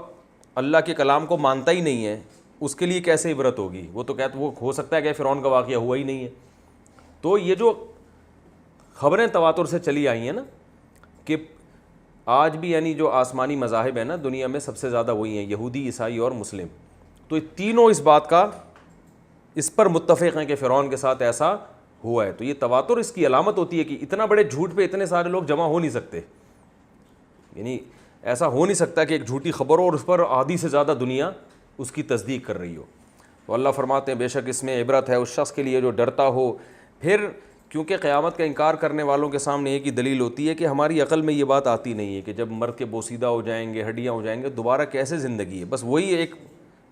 اللہ کے کلام کو مانتا ہی نہیں ہے اس کے لیے کیسے عبرت ہوگی؟ وہ تو کہتے وہ ہو سکتا ہے کہ فرعون کا واقعہ ہوا ہی نہیں ہے۔ تو یہ جو خبریں تواتر سے چلی آئی ہیں نا، کہ آج بھی یعنی جو آسمانی مذاہب ہیں نا دنیا میں سب سے زیادہ وہی ہیں، یہودی، عیسائی اور مسلم، تو تینوں اس بات کا اس پر متفق ہیں کہ فرعون کے ساتھ ایسا ہوا ہے. تو یہ تواتر اس کی علامت ہوتی ہے کہ اتنا بڑے جھوٹ پہ اتنے سارے لوگ جمع ہو نہیں سکتے. یعنی ایسا ہو نہیں سکتا کہ ایک جھوٹی خبر ہو اور اس پر آدھی سے زیادہ دنیا اس کی تصدیق کر رہی ہو. تو اللہ فرماتے ہیں بے شک اس میں عبرت ہے اس شخص کے لیے جو ڈرتا ہو. پھر کیونکہ قیامت کا انکار کرنے والوں کے سامنے ایک ہی دلیل ہوتی ہے کہ ہماری عقل میں یہ بات آتی نہیں ہے کہ جب مر کے بوسیدہ ہو جائیں گے, ہڈیاں ہو جائیں گے, دوبارہ کیسے زندگی ہے. بس وہی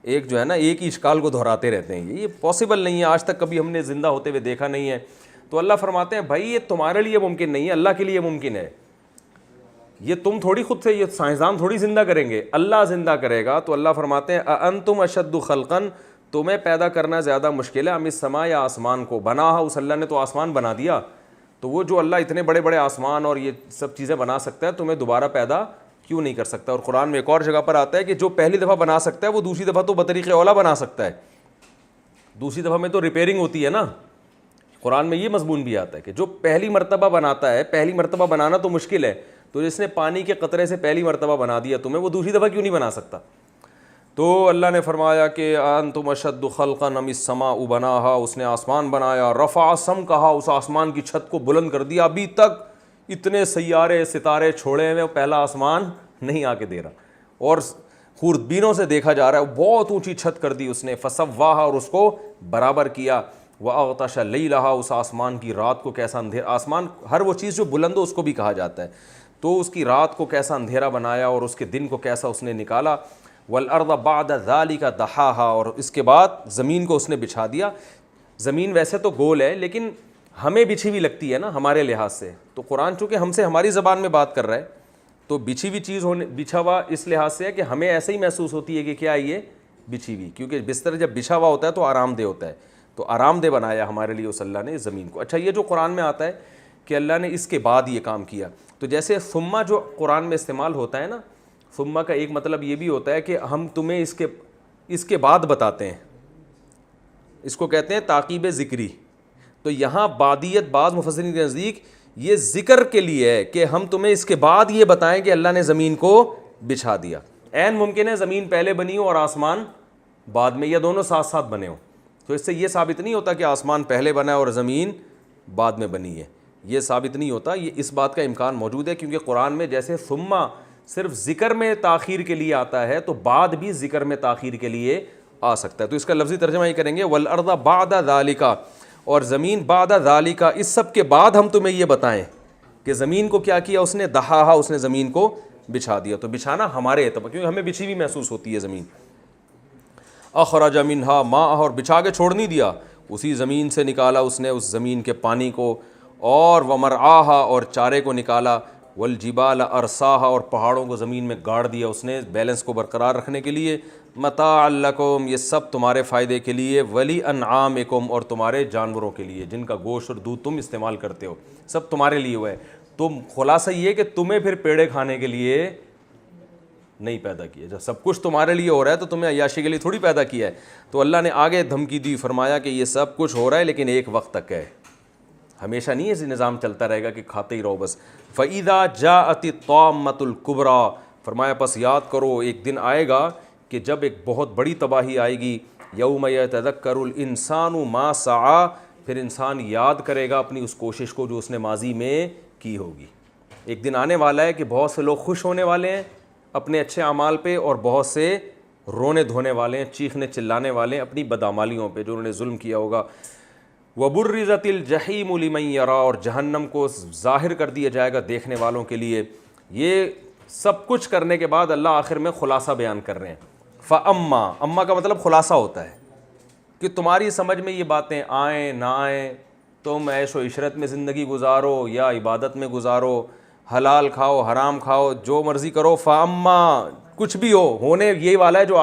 ایک جو ہے نا ایک ہی اشکال کو دہراتے رہتے ہیں. یہ پاسبل نہیں ہے, آج تک کبھی ہم نے زندہ ہوتے ہوئے دیکھا نہیں ہے. تو اللہ فرماتے ہیں بھائی یہ تمہارے لیے ممکن نہیں ہے, اللہ کے لیے ممکن ہے. یہ تم تھوڑی خود سے, یہ سائنسدان تھوڑی زندہ کریں گے, اللہ زندہ کرے گا. تو اللہ فرماتے ہیں اانتم اشد خلقا, تمہیں پیدا کرنا زیادہ مشکل ہے, ام السماء, یا آسمان کو. بنا اس اللہ نے تو آسمان بنا دیا. تو وہ جو اللہ اتنے بڑے بڑے آسمان اور یہ سب چیزیں بنا سکتا ہے, تمہیں دوبارہ پیدا کیوں نہیں کر سکتا. اور قرآن میں ایک اور جگہ پر آتا ہے کہ جو پہلی دفعہ بنا سکتا ہے وہ دوسری دفعہ تو بطریق اولا بنا سکتا ہے. دوسری دفعہ میں تو ریپیئرنگ ہوتی ہے نا. قرآن میں یہ مضمون بھی آتا ہے کہ جو پہلی مرتبہ بناتا ہے, پہلی مرتبہ بنانا تو مشکل ہے, تو جس نے پانی کے قطرے سے پہلی مرتبہ بنا دیا تمہیں, وہ دوسری دفعہ کیوں نہیں بنا سکتا. تو اللہ نے فرمایا کہ انتم اشد خلقا ام السماء بناہا, اس نے آسمان بنایا. رفع سمکہا, اس آسمان کی چھت کو بلند کر دیا. ابھی تک اتنے سیارے ستارے چھوڑے ہوئے, پہلا آسمان نہیں آ کے دے رہا, اور خوردبینوں سے دیکھا جا رہا ہے. بہت اونچی چھت کر دی اس نے. فسواہا, اور اس کو برابر کیا. واغطش لیلہا, اس آسمان کی رات کو کیسا اندھیرا. آسمان ہر وہ چیز جو بلند ہو اس کو بھی کہا جاتا ہے. تو اس کی رات کو کیسا اندھیرا بنایا اور اس کے دن کو کیسا اس نے نکالا. والارض بعد ذلک دحاہا, اور اس کے بعد زمین کو اس نے بچھا دیا. زمین ویسے تو گول ہے لیکن ہمیں بچھی ہوئی لگتی ہے نا ہمارے لحاظ سے. تو قرآن چونکہ ہم سے ہماری زبان میں بات کر رہا ہے, تو بچھی ہوئی چیز ہونے, بچھا ہوا اس لحاظ سے ہے کہ ہمیں ایسے ہی محسوس ہوتی ہے کہ کیا یہ بچھی ہوئی, کیونکہ بستر جب بچھا ہوا ہوتا ہے تو آرام دہ ہوتا ہے. تو آرام دہ بنایا ہمارے لیے اس اللہ نے زمین کو. اچھا, یہ جو قرآن میں آتا ہے کہ اللہ نے اس کے بعد یہ کام کیا, تو جیسے ثم جو قرآن میں استعمال ہوتا ہے نا, ثم کا ایک مطلب یہ بھی ہوتا ہے کہ ہم تمہیں اس کے بعد بتاتے ہیں, اس کو کہتے ہیں تعقیب ذکری. تو یہاں بعدیت بعض مفسرین کے نزدیک یہ ذکر کے لیے ہے کہ ہم تمہیں اس کے بعد یہ بتائیں کہ اللہ نے زمین کو بچھا دیا. عین ممکن ہے زمین پہلے بنی ہو اور آسمان بعد میں, یا دونوں ساتھ ساتھ بنے ہوں. تو اس سے یہ ثابت نہیں ہوتا کہ آسمان پہلے بنا ہے اور زمین بعد میں بنی ہے, یہ ثابت نہیں ہوتا. یہ اس بات کا امکان موجود ہے کیونکہ قرآن میں جیسے ثم صرف ذکر میں تاخیر کے لیے آتا ہے, تو بعد بھی ذکر میں تاخیر کے لیے آ سکتا ہے. تو اس کا لفظی ترجمہ یہ کریں گے والارض بعد ذالک, اور زمین بعد ذالک, اس سب کے بعد ہم تمہیں یہ بتائیں کہ زمین کو کیا کیا اس نے, دحاہا, اس نے زمین کو بچھا دیا. تو بچھانا ہمارے اعتبار, کیونکہ ہمیں بچھی ہوئی محسوس ہوتی ہے زمین. اخرج منہا ماء, اور بچھا کے چھوڑ نہیں دیا, اسی زمین سے نکالا اس نے اس زمین کے پانی کو. اور ومرعاہا, اور چارے کو نکالا. والجبال ارساہا, اور پہاڑوں کو زمین میں گاڑ دیا اس نے بیلنس کو برقرار رکھنے کے لیے. متاعا لکم, یہ سب تمہارے فائدے کے لیے. ولی انعامکم, اور تمہارے جانوروں کے لیے جن کا گوشت اور دودھ تم استعمال کرتے ہو, سب تمہارے لیے ہوا ہے. تم خلاصہ یہ کہ تمہیں پھر پیڑے کھانے کے لیے نہیں پیدا کیا. جب سب کچھ تمہارے لیے ہو رہا ہے تو تمہیں عیاشی کے لیے تھوڑی پیدا کیا ہے. تو اللہ نے آگے دھمکی دی, فرمایا کہ یہ سب کچھ ہو رہا ہے لیکن ایک وقت تک ہے, ہمیشہ نہیں ایسے نظام چلتا رہے گا کہ کھاتے ہی رہو بس. فَإِذَا جَاءَتِ الطَّامَّةُ الْكُبْرَى, فرمایا پس یاد کرو ایک دن آئے گا کہ جب ایک بہت بڑی تباہی آئے گی. یوم یتذکر الانسان ما سعی, پھر انسان یاد کرے گا اپنی اس کوشش کو جو اس نے ماضی میں کی ہوگی. ایک دن آنے والا ہے کہ بہت سے لوگ خوش ہونے والے ہیں اپنے اچھے اعمال پہ, اور بہت سے رونے دھونے والے ہیں, چیخنے چلانے والے ہیں اپنی بدعمالیوں پہ جو انہوں نے ظلم کیا ہوگا. وَبُرِّزَتِ الْجَحِيمُ لِمَنْ يَرَى, اور جہنم کو ظاہر کر دیا جائے گا دیکھنے والوں کے لیے. یہ سب کچھ کرنے کے بعد اللہ آخر میں خلاصہ بیان کر رہے ہیں. فَأَمَّا, اما کا مطلب خلاصہ ہوتا ہے کہ تمہاری سمجھ میں یہ باتیں آئیں نہ آئیں, تم عیش و عشرت میں زندگی گزارو یا عبادت میں گزارو, حلال کھاؤ حرام کھاؤ جو مرضی کرو. فَأَمَّا, کچھ بھی ہونے یہی والا ہے جو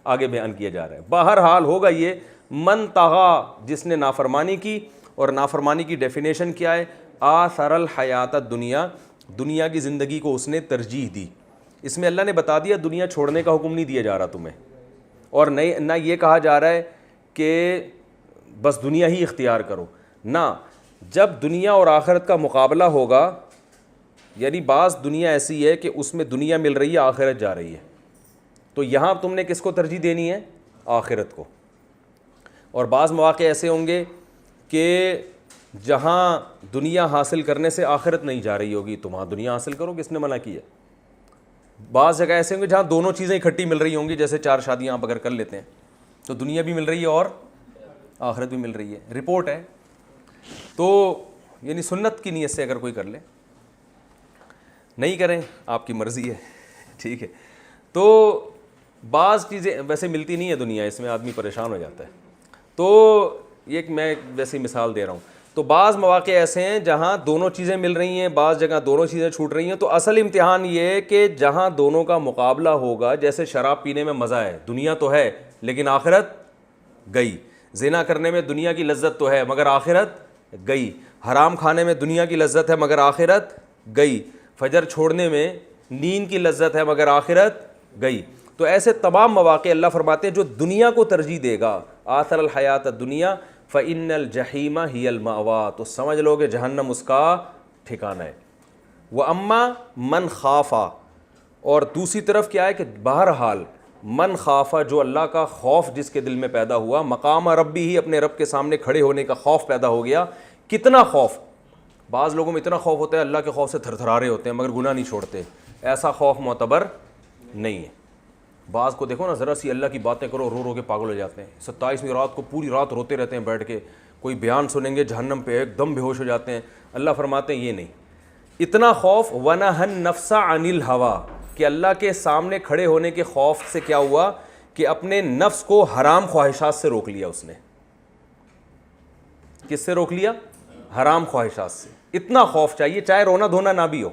آگے بیان کیا جا رہا ہے. بہرحال ہوگا یہ من طغا, جس نے نافرمانی کی, اور نافرمانی کی ڈیفینیشن کیا ہے, آثر الحیات الدنیا, دنیا کی زندگی کو اس نے ترجیح دی. اس میں اللہ نے بتا دیا دنیا چھوڑنے کا حکم نہیں دیا جا رہا تمہیں, اور نہ یہ کہا جا رہا ہے کہ بس دنیا ہی اختیار کرو. نہ, جب دنیا اور آخرت کا مقابلہ ہوگا, یعنی بعض دنیا ایسی ہے کہ اس میں دنیا مل رہی ہے آخرت جا رہی ہے, تو یہاں تم نے کس کو ترجیح دینی ہے, آخرت کو. اور بعض مواقع ایسے ہوں گے کہ جہاں دنیا حاصل کرنے سے آخرت نہیں جا رہی ہوگی تو وہاں دنیا حاصل کرو، کس نے منع کیا؟ بعض جگہ ایسے ہوں گے جہاں دونوں چیزیں اکٹھی مل رہی ہوں گی، جیسے 4 شادیاں آپ اگر کر لیتے ہیں تو دنیا بھی مل رہی ہے اور آخرت بھی مل رہی ہے، رپورٹ ہے. تو یعنی سنت کی نیت سے اگر کوئی کر لے، نہیں کریں آپ کی مرضی ہے، ٹھیک ہے. تو بعض چیزیں ویسے ملتی نہیں ہے دنیا، اس میں آدمی پریشان ہو جاتا ہے. تو یہ میں ویسے مثال دے رہا ہوں. تو بعض مواقع ایسے ہیں جہاں دونوں چیزیں مل رہی ہیں، بعض جگہ دونوں چیزیں چھوٹ رہی ہیں. تو اصل امتحان یہ ہے کہ جہاں دونوں کا مقابلہ ہوگا، جیسے شراب پینے میں مزہ ہے، دنیا تو ہے لیکن آخرت گئی. زنا کرنے میں دنیا کی لذت تو ہے مگر آخرت گئی. حرام کھانے میں دنیا کی لذت ہے مگر آخرت گئی. فجر چھوڑنے میں نیند کی لذت ہے مگر آخرت گئی. تو ایسے تمام مواقع اللہ فرماتے ہیں جو دنیا کو ترجیح دے گا، آثر الحیات الدنیا فإن الجحیم ہی المأویٰ، تو سمجھ لو کہ جہنم اس کا ٹھکانہ ہے. وَأَمَّا مَنْ خَافَ، اور دوسری طرف کیا ہے کہ بہرحال من خافا، جو اللہ کا خوف جس کے دل میں پیدا ہوا، مقام ربی ہی، اپنے رب کے سامنے کھڑے ہونے کا خوف پیدا ہو گیا. کتنا خوف؟ بعض لوگوں میں اتنا خوف ہوتا ہے اللہ کے خوف سے تھر تھرا رہے ہوتے ہیں مگر گناہ نہیں چھوڑتے. ایسا خوف معتبر نہیں ہے. بعض کو دیکھو نا، ذرا سی اللہ کی باتیں کرو رو رو کے پاگل ہو جاتے ہیں. 27ویں رات کو پوری رات روتے رہتے ہیں بیٹھ کے. کوئی بیان سنیں گے جہنم پہ ایک دم بے ہوش ہو جاتے ہیں. اللہ فرماتے ہیں یہ نہیں. اتنا خوف وَنَهَا النَّفْسَ عَنِ الْهَوَىٰ، کہ اللہ کے سامنے کھڑے ہونے کے خوف سے کیا ہوا کہ اپنے نفس کو حرام خواہشات سے روک لیا اس نے. کس سے روک لیا؟ حرام خواہشات سے. اتنا خوف چاہیے چاہے رونا دھونا نہ بھی ہو.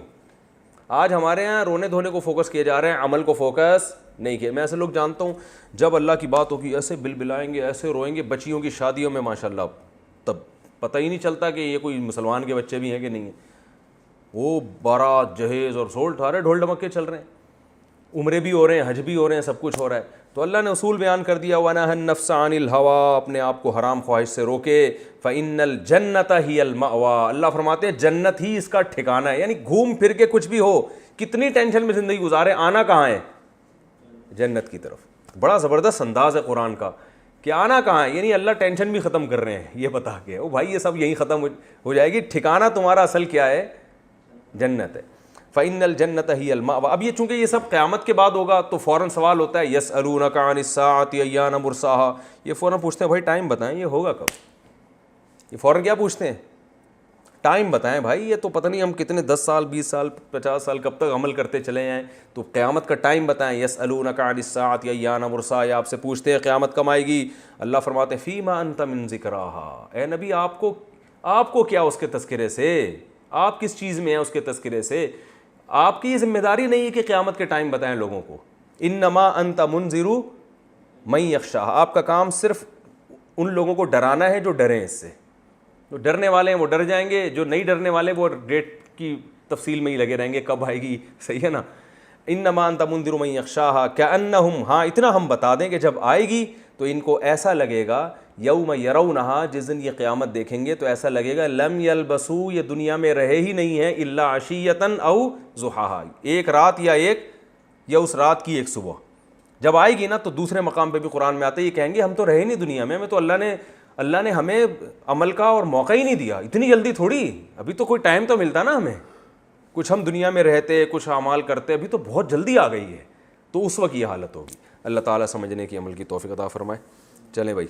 آج ہمارے ہاں رونے دھونے کو فوکس کیے جا رہے ہیں، عمل کو فوکس نہیں کیا. میں ایسے لوگ جانتا ہوں جب اللہ کی بات ہوگی ایسے بل بلائیں گے، ایسے روئیں گے. بچیوں کی شادیوں میں ماشاءاللہ تب پتہ ہی نہیں چلتا کہ یہ کوئی مسلمان کے بچے بھی ہیں کہ نہیں ہیں. وہ بارات جہیز اور سول ٹھارے ڈھول ڈمکے چل رہے ہیں، عمرے بھی ہو رہے ہیں، حج بھی ہو رہے ہیں، سب کچھ ہو رہا ہے. تو اللہ نے اصول بیان کر دیا وَنَهَا النَّفْسَ عَنِ الْهَوَىٰ، اپنے آپ کو حرام خواہش سے روکے. فَإِنَّ الْجَنَّةَ هِيَ الْمَأْوَىٰ، اللہ فرماتے ہیں جنت ہی اس کا ٹھکانہ ہے. یعنی گھوم پھر کے کچھ بھی ہو، کتنی ٹینشن میں زندگی گزارے، آنا کہاں ہے؟ جنت کی طرف. بڑا زبردست انداز ہے قرآن کا کہ آنا کہاں ہے. یعنی اللہ ٹینشن بھی ختم کر رہے ہیں یہ بتا کے، او بھائی یہ سب یہیں ختم ہو جائے گی. ٹھکانہ تمہارا اصل کیا ہے؟ جنت ہے. فَإِنَّ الْجَنَّةَ هِيَ الْمَأْوَىٰ. اب یہ چونکہ یہ سب قیامت کے بعد ہوگا تو فوراً سوال ہوتا ہے يَسْأَلُونَكَ عَنِ السَّاعَةِ أَيَّانَ مُرْسَاهَا. یہ فوراً پوچھتے ہیں بھائی ٹائم بتائیں یہ ہوگا کب. یہ فوراً کیا پوچھتے ہیں؟ ٹائم بتائیں بھائی. یہ تو پتہ نہیں ہم کتنے 10 سال 20 سال 50 سال کب تک عمل کرتے چلے ہیں، تو قیامت کا ٹائم بتائیں. يَسْأَلُونَكَ عَنِ السَّاعَةِ أَيَّانَ مُرْسَاهَا، آپ سے پوچھتے ہیں قیامت کب آئے گی. اللہ فرماتے ہیں فِيمَا أَنْتَ مِنْ ذِكْرَاهَا، اے نبی آپ کو کیا اس کے تذکرے سے، آپ کس چیز میں ہیں اس کے تذکرے سے. آپ کی یہ ذمہ داری نہیں ہے کہ قیامت کے ٹائم بتائیں لوگوں کو. انما انت منذر من یخشاها، آپ کا کام صرف ان لوگوں کو ڈرانا ہے جو ڈریں اس سے. جو ڈرنے والے ہیں وہ ڈر جائیں گے، جو نہیں ڈرنے والے وہ ڈیٹ کی تفصیل میں ہی لگے رہیں گے کب آئے گی. صحیح ہے نا. انما انت منذر من یخشاها کأنہم، ہاں اتنا ہم بتا دیں کہ جب آئے گی تو ان کو ایسا لگے گا یوم یرونہا، جس دن یہ قیامت دیکھیں گے تو ایسا لگے گا لم یلبسوا، یہ دنیا میں رہے ہی نہیں ہیں الا عشیۃ او ضحاہا، ایک رات یا اس رات کی ایک صبح. جب آئے گی نا تو دوسرے مقام پہ بھی قرآن میں آتا ہے یہ کہیں گے ہم تو رہے نہیں دنیا میں، ہمیں تو اللہ نے ہمیں عمل کا اور موقع ہی نہیں دیا. اتنی جلدی تھوڑی، ابھی تو کوئی ٹائم تو ملتا نا ہمیں، کچھ ہم دنیا میں رہتے کچھ اعمال کرتے، ابھی تو بہت جلدی آ گئی ہے. تو اس وقت یہ حالت ہوگی. اللہ تعالیٰ سمجھنے کی عمل کی توفیق عطا فرمائے. چلیں بھائی.